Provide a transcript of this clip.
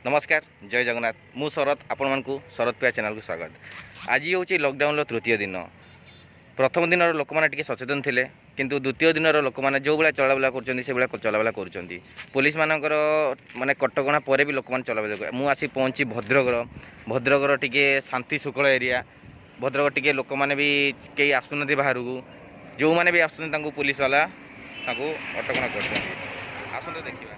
नमस्कार जय जगन्नाथ मु शरद आपण मानकु शरद पिया चैनल को स्वागत। आज हूँ लॉकडाउन तृतीय दिन। प्रथम दिन लोक मैंने सचेतन थे किंतु द्वितीय दिन लोक मैंने जो भाया चलाबुला कर चलाबुला कर पुलिस मानकर माने कटकणा पर भी लोक मैंने चलाबुला मुझे आसी पहुँची भद्रकर टी शांति शुक्ल एरिया भद्रक टी लोक मैंने भी कई आसुना बाहर को जो मैंने भी आसुँच पुलिस वाला अटकणा कर देखिए।